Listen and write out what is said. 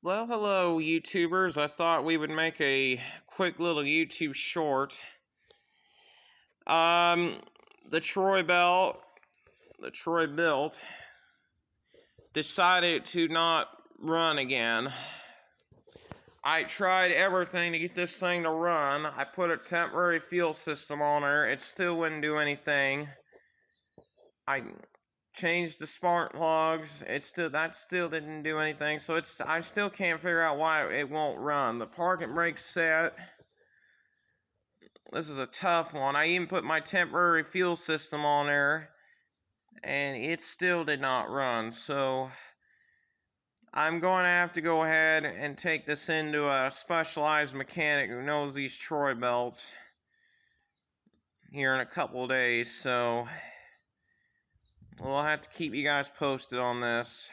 Well, hello, YouTubers. I thought we would make a quick little YouTube short. Um, the Troy belt, the Troy built, decided to not run again. I tried everything to get this thing to run. I put a temporary fuel system on her. It still wouldn't do anything. I changed the spark plugs. That still didn't do anything. So I still can't figure out why it won't run. The parking brake's set. This is a tough one. I even put my temporary fuel system on there, and it still did not run. So I'm going to have to go ahead and take this into a specialized mechanic who knows these Troy belts here in a couple of days. So we'll have to keep you guys posted on this.